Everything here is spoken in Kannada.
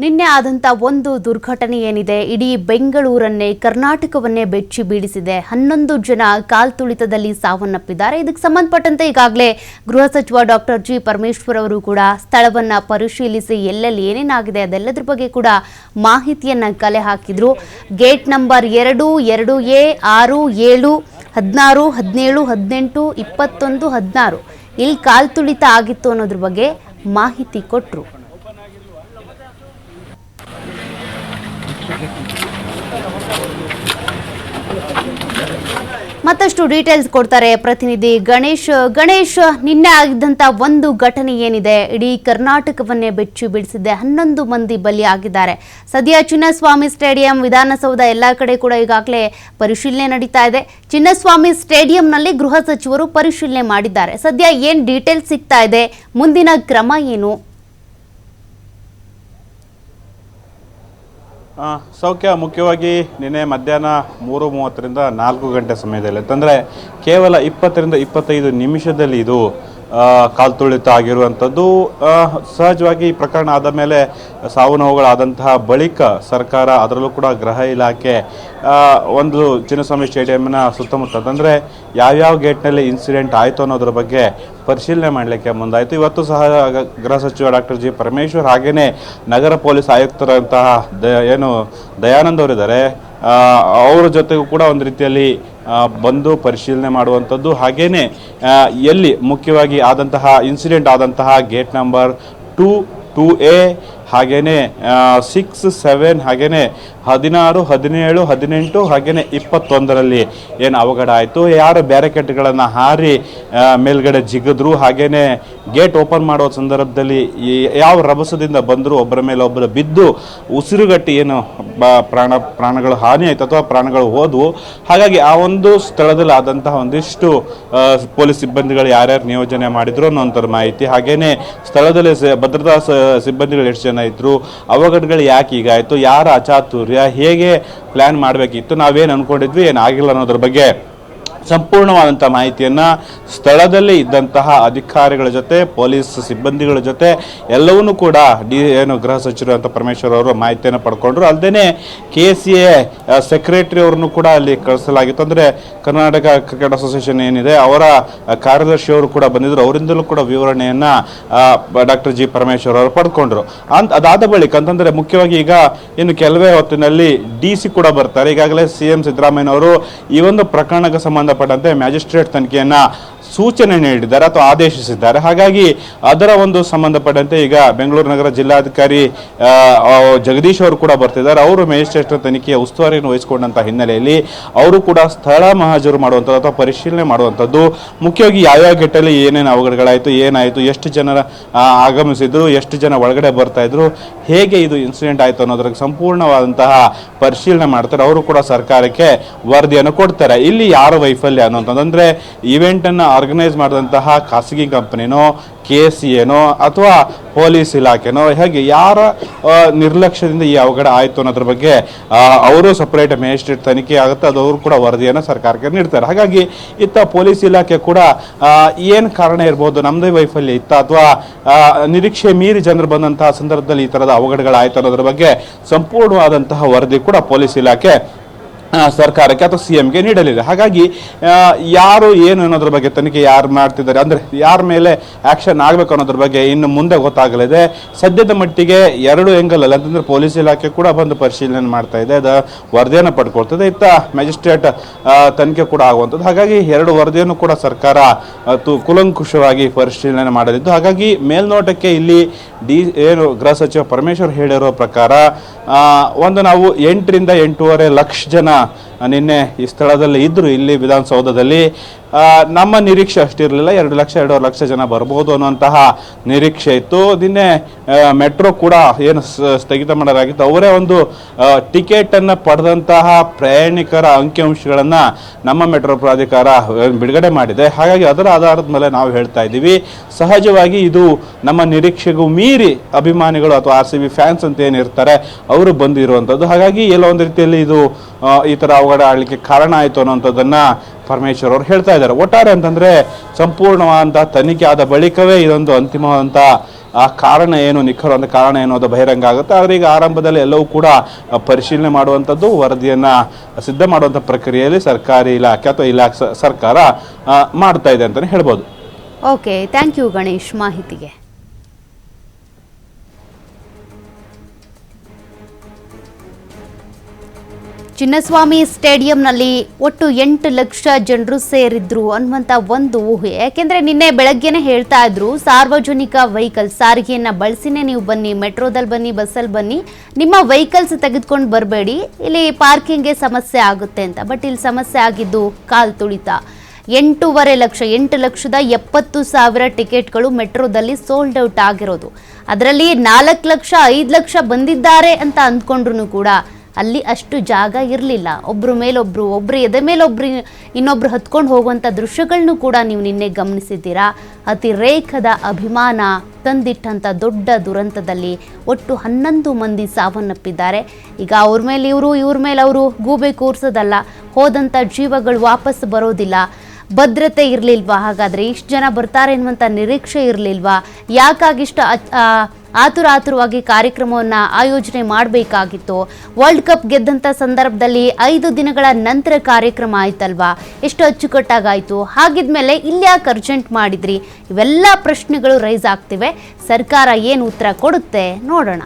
ನಿನ್ನೆ ಆದಂತ ಒಂದು ದುರ್ಘಟನೆ ಏನಿದೆ ಇಡೀ ಬೆಂಗಳೂರನ್ನೇ ಕರ್ನಾಟಕವನ್ನೇ ಬೆಚ್ಚಿ ಬೀಳಿಸಿದೆ. 11 ಜನ ಕಾಲ್ತುಳಿತದಲ್ಲಿ ಸಾವನ್ನಪ್ಪಿದ್ದಾರೆ. ಇದಕ್ಕೆ ಸಂಬಂಧಪಟ್ಟಂತೆ ಈಗಾಗಲೇ ಗೃಹ ಸಚಿವ ಡಾಕ್ಟರ್ ಜಿ ಪರಮೇಶ್ವರ್ ಅವರು ಕೂಡ ಸ್ಥಳವನ್ನ ಪರಿಶೀಲಿಸಿ ಎಲ್ಲೆಲ್ಲಿ ಏನೇನಾಗಿದೆ ಅದೆಲ್ಲದರ ಬಗ್ಗೆ ಕೂಡ ಮಾಹಿತಿಯನ್ನ ಕಲೆ ಹಾಕಿದ್ರು. ಗೇಟ್ ನಂಬರ್ 2, 2A, 6, 7, 16, 17, 18, 21, 16 ಇಲ್ಲಿ ಕಾಲ್ತುಳಿತ ಆಗಿತ್ತು ಅನ್ನೋದ್ರ ಬಗ್ಗೆ ಮಾಹಿತಿ ಕೊಟ್ಟರು. ಮತ್ತಷ್ಟು ಡೀಟೇಲ್ಸ್ ಕೊಡ್ತಾರೆ ಪ್ರತಿನಿಧಿ ಗಣೇಶ್. ನಿನ್ನೆ ಆಗಿದ್ದಂತ ಒಂದು ಘಟನೆ ಏನಿದೆ ಇಡೀ ಕರ್ನಾಟಕವನ್ನೇ ಬೆಚ್ಚಿ ಬೀಳಿಸಿದೆ. 11 ಮಂದಿ ಬಲಿ ಆಗಿದ್ದಾರೆ. ಸದ್ಯ ಚಿನ್ನಸ್ವಾಮಿ ಸ್ಟೇಡಿಯಂ, ವಿಧಾನಸೌಧ ಎಲ್ಲ ಕಡೆ ಕೂಡ ಈಗಾಗಲೇ ಪರಿಶೀಲನೆ ನಡೀತಾ ಇದೆ. ಚಿನ್ನಸ್ವಾಮಿ ಸ್ಟೇಡಿಯಂನಲ್ಲಿ ಗೃಹ ಸಚಿವರು ಪರಿಶೀಲನೆ ಮಾಡಿದ್ದಾರೆ. ಸದ್ಯ ಏನ್ ಡೀಟೇಲ್ಸ್ ಸಿಗ್ತಾ ಇದೆ, ಮುಂದಿನ ಕ್ರಮ ಏನು? ಸೌಖ್ಯ ಮುಖ್ಯವಾಗಿ ನಿನ್ನೆ ಮಧ್ಯಾಹ್ನ 3:30ರಿಂದ 4 ಗಂಟೆ ಸಮಯದಲ್ಲಿ ಅಂತಂದರೆ ಕೇವಲ 20 ರಿಂದ 25 ನಿಮಿಷದಲ್ಲಿ ಇದು ಕಾಲ್ತುಳಿತ ಆಗಿರುವಂಥದ್ದು. ಸಹಜವಾಗಿ ಈ ಪ್ರಕರಣ ಆದ ಮೇಲೆ ಸಾವು ನೋವುಗಳಾದಂತಹ ಬಳಿಕ ಸರ್ಕಾರ, ಅದರಲ್ಲೂ ಕೂಡ ಗೃಹ ಇಲಾಖೆ ಒಂದು ಚಿನ್ನಸ್ವಾಮಿ ಸ್ಟೇಡಿಯಂನ ಸುತ್ತಮುತ್ತ ಅಂದರೆ ಯಾವ್ಯಾವ ಗೇಟ್ನಲ್ಲಿ ಇನ್ಸಿಡೆಂಟ್ ಆಯಿತು ಅನ್ನೋದ್ರ ಬಗ್ಗೆ ಪರಿಶೀಲನೆ ಮಾಡಲಿಕ್ಕೆ ಮುಂದಾಯಿತು. ಇವತ್ತು ಸಹ ಗೃಹ ಸಚಿವ ಡಾಕ್ಟರ್ ಜಿ ಪರಮೇಶ್ವರ್ ಹಾಗೆಯೇ ನಗರ ಪೊಲೀಸ್ ಆಯುಕ್ತರಂತಹ ದಯಾನಂದ್ ಅವರಿದ್ದಾರೆ, ಅವರ ಜೊತೆಗೂ ಕೂಡ ಒಂದು ರೀತಿಯಲ್ಲಿ ಬಂದು ಪರಿಶೀಲನೆ ಮಾಡುವಂಥದ್ದು. ಹಾಗೇನೆ ಎಲ್ಲಿ ಮುಖ್ಯವಾಗಿ ಆದಂತಹ ಇನ್ಸಿಡೆಂಟ್ ಆದಂತಹ ಗೇಟ್ ನಂಬರ್ 2, 2A, ಹಾಗೇನೆ 6, 7, ಹಾಗೇನೆ 16, 17, 18, ಹಾಗೇನೆ 21ರಲ್ಲಿ ಏನು ಅವಘಡ ಆಯಿತು, ಯಾರು ಬ್ಯಾರಿಕೇಡ್ಗಳನ್ನು ಹಾರಿ ಮೇಲ್ಗಡೆ ಜಿಗಿದ್ರು, ಹಾಗೇನೆ ಗೇಟ್ ಓಪನ್ ಮಾಡೋ ಸಂದರ್ಭದಲ್ಲಿ ಯಾವ ರಭಸದಿಂದ ಬಂದರು, ಒಬ್ಬರ ಮೇಲೆ ಒಬ್ಬರು ಬಿದ್ದು ಉಸಿರುಗಟ್ಟಿ ಏನು ಪ್ರಾಣಗಳು ಹಾನಿ ಆಯಿತು ಅಥವಾ ಪ್ರಾಣಗಳು ಹೋದವು. ಹಾಗಾಗಿ ಆ ಒಂದು ಸ್ಥಳದಲ್ಲಿ ಆದಂತಹ ಒಂದಿಷ್ಟು ಪೊಲೀಸ್ ಸಿಬ್ಬಂದಿಗಳು ಯಾರ್ಯಾರು ನಿಯೋಜನೆ ಮಾಡಿದ್ರು ಅನ್ನೋಂಥರ ಮಾಹಿತಿ, ಹಾಗೇನೆ ಸ್ಥಳದಲ್ಲಿ ಭದ್ರತಾ ಸಿಬ್ಬಂದಿಗಳು ಎಷ್ಟು ಜನ ಇದ್ರು, ಅವಘಡಗಳು ಯಾಕೆ ಹೀಗಾಯಿತು, ಯಾರ ಅಚಾತುರ್ಯ, ಹೇಗೆ ಪ್ಲಾನ್ ಮಾಡಬೇಕಿತ್ತು, ನಾವೇನು ಅಂದ್ಕೊಂಡಿದ್ವಿ ಏನಾಗಿಲ್ಲ ಅನ್ನೋದ್ರ ಬಗ್ಗೆ ಸಂಪೂರ್ಣವಾದಂಥ ಮಾಹಿತಿಯನ್ನು ಸ್ಥಳದಲ್ಲಿ ಇದ್ದಂತಹ ಅಧಿಕಾರಿಗಳ ಜೊತೆ, ಪೊಲೀಸ್ ಸಿಬ್ಬಂದಿಗಳ ಜೊತೆ ಎಲ್ಲವನ್ನೂ ಕೂಡ ಗೃಹ ಸಚಿವರು ಅಂತ ಪರಮೇಶ್ವರ್ ಅವರು ಮಾಹಿತಿಯನ್ನು ಪಡ್ಕೊಂಡ್ರು. ಅಲ್ಲದೆ KCA ಸೆಕ್ರೆಟರಿ ಅವ್ರನ್ನು ಕೂಡ ಅಲ್ಲಿ ಕಳಿಸಲಾಗಿತ್ತು. ಅಂದರೆ ಕರ್ನಾಟಕ ಕ್ರಿಕೆಟ್ ಅಸೋಸಿಯೇಷನ್ ಏನಿದೆ ಅವರ ಕಾರ್ಯದರ್ಶಿಯವರು ಕೂಡ ಬಂದಿದ್ದರು. ಅವರಿಂದಲೂ ಕೂಡ ವಿವರಣೆಯನ್ನು ಡಾಕ್ಟರ್ ಜಿ ಪರಮೇಶ್ವರ್ ಅವರು ಪಡ್ಕೊಂಡ್ರು. ಅದಾದ ಬಳಿಕ ಅಂತಂದರೆ ಮುಖ್ಯವಾಗಿ ಈಗ ಇನ್ನು ಕೆಲವೇ ಹೊತ್ತಿನಲ್ಲಿ DC ಕೂಡ ಬರ್ತಾರೆ. ಈಗಾಗಲೇ CM ಸಿದ್ದರಾಮಯ್ಯನವರು ಈ ಒಂದು ಪ್ರಕರಣಕ್ಕೆ ಸಂಬಂಧಪಟ್ಟಂತೆ ಮ್ಯಾಜಿಸ್ಟ್ರೇಟ್ ತನಿಖೆಯನ್ನ ಸೂಚನೆ ನೀಡಿದ್ದಾರೆ ಅಥವಾ ಆದೇಶಿಸಿದ್ದಾರೆ. ಹಾಗಾಗಿ ಅದರ ಒಂದು ಸಂಬಂಧಪಟ್ಟಂತೆ ಈಗ ಬೆಂಗಳೂರು ನಗರ ಜಿಲ್ಲಾಧಿಕಾರಿ ಜಗದೀಶ್ ಅವರು ಕೂಡ ಬರ್ತಿದ್ದಾರೆ. ಅವರು ಮ್ಯಾಜಿಸ್ಟ್ರೇಟ್ ತನಿಖೆಯ ಉಸ್ತುವಾರಿಯನ್ನು ವಹಿಸಿಕೊಂಡಂಥ ಹಿನ್ನೆಲೆಯಲ್ಲಿ ಅವರು ಕೂಡ ಸ್ಥಳ ಮಹಾಜರು ಮಾಡುವಂಥದ್ದು ಅಥವಾ ಪರಿಶೀಲನೆ ಮಾಡುವಂಥದ್ದು, ಮುಖ್ಯವಾಗಿ ಯಾವ್ಯಾವ ಗೇಟಲ್ಲಿ ಏನೇನು ಅವಘಡಗಳಾಯಿತು, ಏನಾಯಿತು, ಎಷ್ಟು ಜನ ಆಗಮಿಸಿದ್ರು, ಎಷ್ಟು ಜನ ಒಳಗಡೆ ಬರ್ತಾ ಇದ್ರು, ಹೇಗೆ ಇದು ಇನ್ಸಿಡೆಂಟ್ ಆಯಿತು ಅನ್ನೋದ್ರ ಸಂಪೂರ್ಣವಾದಂತಹ ಪರಿಶೀಲನೆ ಮಾಡ್ತಾರೆ. ಅವರು ಕೂಡ ಸರ್ಕಾರಕ್ಕೆ ವರದಿಯನ್ನು ಕೊಡ್ತಾರೆ. ಇಲ್ಲಿ ಯಾರ ವೈಫಲ್ಯ ಅನ್ನೋಂಥದ್ದಂದ್ರೆ ಇವೆಂಟನ್ನು ಆರ್ಗನೈಸ್ ಮಾಡಿದಂತಹ ಖಾಸಗಿ ಕಂಪನಿನೋ, KCAನೋ ಅಥವಾ ಪೊಲೀಸ್ ಇಲಾಖೆನೋ, ಹೇಗೆ ಯಾರ ನಿರ್ಲಕ್ಷ್ಯದಿಂದ ಈ ಅವಘಡ ಆಯಿತು ಅನ್ನೋದ್ರ ಬಗ್ಗೆ ಅವರು ಸಪರೇಟ್ ಮ್ಯಾಜಿಸ್ಟ್ರೇಟ್ ತನಿಖೆ ಆಗುತ್ತೆ, ಅದು ಅವರು ಕೂಡ ವರದಿಯನ್ನು ಸರ್ಕಾರಕ್ಕೆ ನೀಡ್ತಾರೆ. ಹಾಗಾಗಿ ಇತ್ತ ಪೊಲೀಸ್ ಇಲಾಖೆ ಕೂಡ ಏನು ಕಾರಣ ಇರ್ಬೋದು, ನಮ್ಮದೇ ವೈಫಲ್ಯ ಇತ್ತ ಅಥವಾ ನಿರೀಕ್ಷೆ ಮೀರಿ ಜನರು ಬಂದಂತಹ ಸಂದರ್ಭದಲ್ಲಿ ಈ ಥರದ ಅವಘಡಗಳಾಯಿತು ಅನ್ನೋದ್ರ ಬಗ್ಗೆ ಸಂಪೂರ್ಣವಾದಂತಹ ವರದಿ ಕೂಡ ಪೊಲೀಸ್ ಇಲಾಖೆ ಸರ್ಕಾರಕ್ಕೆ ಅಥವಾ CMಗೆ ನೀಡಲಿದೆ. ಹಾಗಾಗಿ ಯಾರು ಏನು ಅನ್ನೋದ್ರ ಬಗ್ಗೆ ತನಿಖೆ ಯಾರು ಮಾಡ್ತಿದ್ದಾರೆ, ಅಂದರೆ ಯಾರ ಮೇಲೆ ಆ್ಯಕ್ಷನ್ ಆಗಬೇಕು ಅನ್ನೋದ್ರ ಬಗ್ಗೆ ಇನ್ನು ಮುಂದೆ ಗೊತ್ತಾಗಲಿದೆ. ಸದ್ಯದ ಮಟ್ಟಿಗೆ 2 ಎಂಗಲಲ್ಲಿ ಅಂತಂದರೆ ಪೊಲೀಸ್ ಇಲಾಖೆ ಕೂಡ ಬಂದು ಪರಿಶೀಲನೆ ಮಾಡ್ತಾ ಇದೆ, ಅದು ವರದಿಯನ್ನು ಪಡ್ಕೊಳ್ತದೆ, ಇತ್ತ ಮ್ಯಾಜಿಸ್ಟ್ರೇಟ್ ತನಿಖೆ ಕೂಡ ಆಗುವಂಥದ್ದು. ಹಾಗಾಗಿ 2 ವರದಿಯನ್ನು ಕೂಡ ಸರ್ಕಾರ ಕೂಲಂಕುಷವಾಗಿ ಪರಿಶೀಲನೆ ಮಾಡಲಿದ್ದು, ಹಾಗಾಗಿ ಮೇಲ್ನೋಟಕ್ಕೆ ಇಲ್ಲಿ ಏನು ಗೃಹ ಸಚಿವ ಪರಮೇಶ್ವರ್ ಹೇಳಿರೋ ಪ್ರಕಾರ ಒಂದು ನಾವು 8 ರಿಂದ 8.5 ಲಕ್ಷ ಜನ ನಿನ್ನೆ ಈ ಸ್ಥಳದಲ್ಲಿ ಇದ್ದರು. ಇಲ್ಲಿ ವಿಧಾನಸೌಧದಲ್ಲಿ ನಮ್ಮ ನಿರೀಕ್ಷೆ ಅಷ್ಟಿರಲಿಲ್ಲ, 2 ಲಕ್ಷ 2.5 ಲಕ್ಷ ಜನ ಬರ್ಬೋದು ಅನ್ನುವಂತಹ ನಿರೀಕ್ಷೆ ಇತ್ತು. ನಿನ್ನೆ ಮೆಟ್ರೋ ಕೂಡ ಏನು ಸ್ಥಗಿತ ಮಾಡಲಾಗಿತ್ತು, ಅವರೇ ಒಂದು ಟಿಕೆಟನ್ನು ಪಡೆದಂತಹ ಪ್ರಯಾಣಿಕರ ಅಂಕಿಅಂಶಗಳನ್ನು ನಮ್ಮ ಮೆಟ್ರೋ ಪ್ರಾಧಿಕಾರ ಬಿಡುಗಡೆ ಮಾಡಿದೆ. ಹಾಗಾಗಿ ಅದರ ಆಧಾರದ ಮೇಲೆ ನಾವು ಹೇಳ್ತಾ ಇದ್ದೀವಿ, ಸಹಜವಾಗಿ ಇದು ನಮ್ಮ ನಿರೀಕ್ಷೆಗೂ ಮೀರಿ ಅಭಿಮಾನಿಗಳು ಅಥವಾ RCB ಫ್ಯಾನ್ಸ್ ಅಂತ ಏನಿರ್ತಾರೆ ಅವರು ಬಂದಿರುವಂಥದ್ದು. ಹಾಗಾಗಿ ಎಲ್ಲ ಒಂದು ರೀತಿಯಲ್ಲಿ ಇದು ಈ ಥರ ಅವಘಡ ಆಗಲಿಕ್ಕೆ ಕಾರಣ ಆಯಿತು ಅನ್ನೋಂಥದ್ದನ್ನು ಪರಮೇಶ್ವರ್ ಅವರು ಹೇಳ್ತಾ ಇದ್ದಾರೆ. ಒಟ್ಟಾರೆ ಅಂತಂದರೆ ಸಂಪೂರ್ಣವಾದಂಥ ತನಿಖೆ ಆದ ಬಳಿಕವೇ ಇದೊಂದು ಅಂತಿಮವಾದಂಥ ಆ ಕಾರಣ ಏನು, ನಿಖರವಾದ ಕಾರಣ ಏನು ಅದು ಬಹಿರಂಗ ಆಗುತ್ತೆ. ಆದರೆ ಈಗ ಆರಂಭದಲ್ಲಿ ಎಲ್ಲವೂ ಕೂಡ ಪರಿಶೀಲನೆ ಮಾಡುವಂಥದ್ದು, ವರದಿಯನ್ನು ಸಿದ್ಧ ಮಾಡುವಂಥ ಪ್ರಕ್ರಿಯೆಯಲ್ಲಿ ಸರ್ಕಾರಿ ಇಲಾಖೆ ಅಥವಾ ಸರ್ಕಾರ ಮಾಡ್ತಾ ಇದೆ ಅಂತಲೇ ಹೇಳ್ಬೋದು. ಓಕೆ, ಥ್ಯಾಂಕ್ ಯು ಗಣೇಶ್ ಮಾಹಿತಿಗೆ. ಚಿನ್ನಸ್ವಾಮಿ ಸ್ಟೇಡಿಯಂನಲ್ಲಿ ಒಟ್ಟು 8 ಲಕ್ಷ ಜನರು ಸೇರಿದ್ರು ಅನ್ನುವಂಥ ಒಂದು ಊಹೆ. ಯಾಕೆಂದರೆ ನಿನ್ನೆ ಬೆಳಗ್ಗೆನೆ ಹೇಳ್ತಾ ಇದ್ರು, ಸಾರ್ವಜನಿಕ ವೆಹಿಕಲ್ಸ್ ಸಾರಿಗೆಯನ್ನು ಬಳಸಿನೇ ನೀವು ಬನ್ನಿ, ಮೆಟ್ರೋದಲ್ಲಿ ಬನ್ನಿ, ಬಸ್ಸಲ್ಲಿ ಬನ್ನಿ, ನಿಮ್ಮ ವೆಹಿಕಲ್ಸ್ ತೆಗೆದುಕೊಂಡು ಬರಬೇಡಿ, ಇಲ್ಲಿ ಪಾರ್ಕಿಂಗ್ಗೆ ಸಮಸ್ಯೆ ಆಗುತ್ತೆ ಅಂತ. ಬಟ್ ಇಲ್ಲಿ ಸಮಸ್ಯೆ ಆಗಿದ್ದು ಕಾಲ್ ತುಳಿತ. 8,70,000 ಟಿಕೆಟ್ಗಳು ಮೆಟ್ರೋದಲ್ಲಿ ಸೋಲ್ಡ್ ಔಟ್ ಆಗಿರೋದು. ಅದರಲ್ಲಿ 4 ಲಕ್ಷ 5 ಲಕ್ಷ ಬಂದಿದ್ದಾರೆ ಅಂತ ಅಂದ್ಕೊಂಡ್ರು ಕೂಡ ಅಲ್ಲಿ ಅಷ್ಟು ಜಾಗ ಇರಲಿಲ್ಲ. ಒಬ್ಬರ ಮೇಲೊಬ್ರು, ಒಬ್ಬರು ಎದೆ ಮೇಲೊಬ್ರು ಇನ್ನೊಬ್ರು ಹತ್ಕೊಂಡು ಹೋಗುವಂಥ ದೃಶ್ಯಗಳನ್ನು ಕೂಡ ನೀವು ನಿನ್ನೆ ಗಮನಿಸಿದ್ದೀರಾ. ಅತಿರೇಕದ ಅಭಿಮಾನ ತಂದಿಟ್ಟಂಥ ದೊಡ್ಡ ದುರಂತದಲ್ಲಿ ಒಟ್ಟು 11 ಮಂದಿ ಸಾವನ್ನಪ್ಪಿದ್ದಾರೆ. ಈಗ ಅವ್ರ ಮೇಲೆ ಇವ್ರ ಮೇಲೆ ಅವರು ಗೂಬೆ ಕೂರಿಸೋದಲ್ಲ, ಹೋದಂಥ ಜೀವಗಳು ವಾಪಸ್ ಬರೋದಿಲ್ಲ. ಭದ್ರತೆ ಇರಲಿಲ್ವಾ? ಹಾಗಾದರೆ ಇಷ್ಟು ಜನ ಬರ್ತಾರೆ ಎನ್ನುವಂಥ ನಿರೀಕ್ಷೆ ಇರಲಿಲ್ವಾ? ಯಾಕಾಗಿಷ್ಟು ಆತುರವಾಗಿ ಕಾರ್ಯಕ್ರಮವನ್ನು ಆಯೋಜನೆ ಮಾಡಬೇಕಾಗಿತ್ತು? ವರ್ಲ್ಡ್ ಕಪ್ ಗೆದ್ದಂಥ ಸಂದರ್ಭದಲ್ಲಿ 5 ದಿನಗಳ ನಂತರ ಕಾರ್ಯಕ್ರಮ ಆಯ್ತಲ್ವಾ? ಎಷ್ಟು ಅಚ್ಚುಕಟ್ಟಾಗಾಯಿತು? ಹಾಗಿದ್ಮೇಲೆ ಇಲ್ಲಿ ಯಾಕೆ ಅರ್ಜೆಂಟ್ ಮಾಡಿದ್ರಿ? ಇವೆಲ್ಲ ಪ್ರಶ್ನೆಗಳು ರೈಸ್ ಆಗ್ತಿವೆ. ಸರ್ಕಾರ ಏನು ಉತ್ತರ ಕೊಡುತ್ತೆ ನೋಡೋಣ.